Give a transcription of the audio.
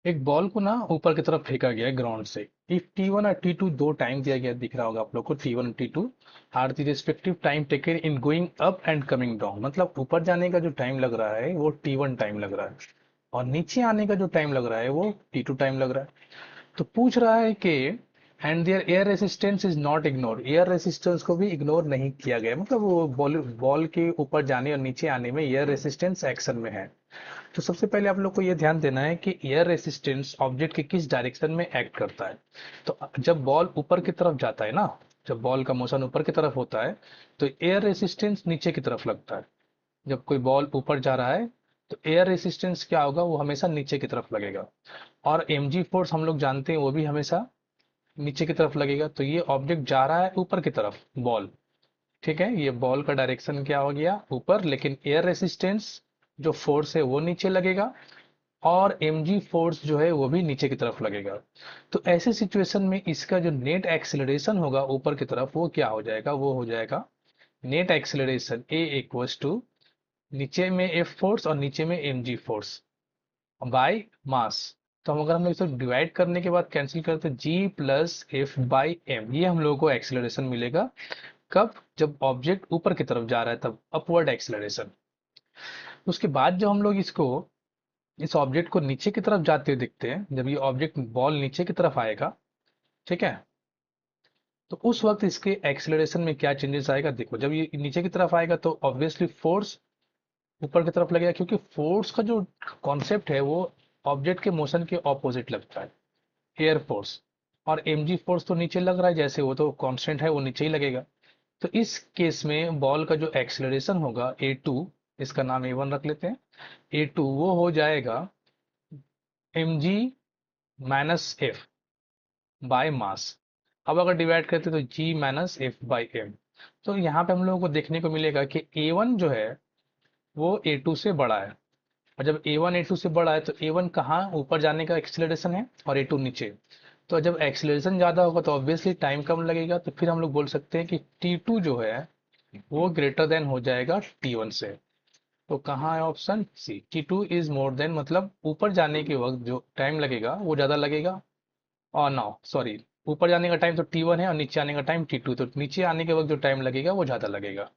एक बॉल को ना ऊपर की तरफ फेंका गया है ग्राउंड से। इफ T1 और T2 दो टाइम दिया गया दिख रहा होगा आप लोग को, T1 और T2 are the respective time taken in going up and coming down. मतलब ऊपर जाने का जो टाइम लग रहा है वो T1 टाइम लग रहा है, और नीचे आने का जो टाइम लग रहा है वो T2 टाइम लग रहा है। तो पूछ रहा है कि and there air resistance is not ignore, air resistance को भी इग्नोर नहीं किया गया। मतलब वो बॉल बॉल के ऊपर जाने और नीचे आने में एयर रेसिस्टेंस एक्शन में है। तो सबसे पहले आप लोग को ये ध्यान देना है कि एयर रेसिस्टेंस ऑब्जेक्ट के किस डायरेक्शन में एक्ट करता है। तो जब बॉल ऊपर की तरफ जाता है ना, जब बॉल का मोशन ऊपर की तरफ होता है तो एयर रेसिस्टेंस नीचे की तरफ लगता है। जब कोई बॉल ऊपर जा रहा है तो एयर रेसिस्टेंस क्या होगा, वो हमेशा नीचे की तरफ लगेगा। और mg फोर्स हम लोग जानते हैं वो भी हमेशा नीचे की तरफ लगेगा। तो ये ऑब्जेक्ट जा रहा है ऊपर की तरफ, बॉल, ठीक है, ये बॉल का डायरेक्शन क्या हो गया, ऊपर, लेकिन एयर रेसिस्टेंस जो फोर्स है वो नीचे लगेगा, और mg फोर्स जो है वो भी नीचे की तरफ लगेगा। तो ऐसे सिचुएशन में इसका जो नेट एक्सेलरेशन होगा ऊपर की तरफ वो क्या हो जाएगा, वो हो जाएगा net acceleration a equals to नीचे में F फोर्स और नीचे में mg फोर्स बाय मास। तो हम अगर हम लोग इसे डिवाइड करने के बाद कैंसिल करते हैं, g plus F by M, ये हम लोगों को एक्सेलरेशन मिलेगा। कब? जब ऑब्जेक्ट ऊपर की तरफ जा रहा है तब अपवर्ड एक्सेलरेशन। उसके बाद जब हम लोग इसको, इस ऑब्जेक्ट को नीचे की तरफ जाते हुए देखते हैं, जब ये ऑब्जेक्ट बॉल नीचे की तरफ आएगा, ठीक है, तो उस वक्त इसके एक्सेलरेशन में क्या चेंजेस आएगा देखो। जब ये नीचे की तरफ आएगा तो ऑब्वियसली फोर्स ऊपर की तरफ लगेगा, क्योंकि फोर्स का जो कॉन्सेप्ट है वो ऑब्जेक्ट के मोशन के ऑपोजिट लगता है, एयर फोर्स। और mg फोर्स तो नीचे लग रहा है, जैसे वो तो कांस्टेंट है, वो नीचे ही लगेगा। तो इस केस में बॉल का जो एक्सेलरेशन होगा a2, इसका नाम a1 रख लेते हैं, a2 वो हो जाएगा mg minus F by mass. अब अगर डिवाइड करते तो g minus F by M. तो यहाँ पे हम लोगों को देखने को मिलेगा कि a1 जो है वो a2 से बड़ा है। और जब a1 a2 से बड़ा है तो a1 कहाँ ऊपर जाने का एक्सेलरेशन है और a2 नीचे। तो जब एक्सेलरेशन ज्यादा होगा तो ऑब्वियसली टाइम कम लगेगा, तो फिर हम लोग बोल सकते हैं कि T2 जो है वो ग्रेटर देन हो जाएगा T1 से। तो कहाँ है option C, T2 is more than, मतलब ऊपर जाने के वक्त जो टाइम लगेगा वो ज्यादा लगेगा। और नो सॉरी, ऊपर जाने का टाइम तो T1 है और नीचे आने का टाइम T2, तो नीचे आने के वक्त जो टाइम लगेगा वो ज्यादा लगेगा।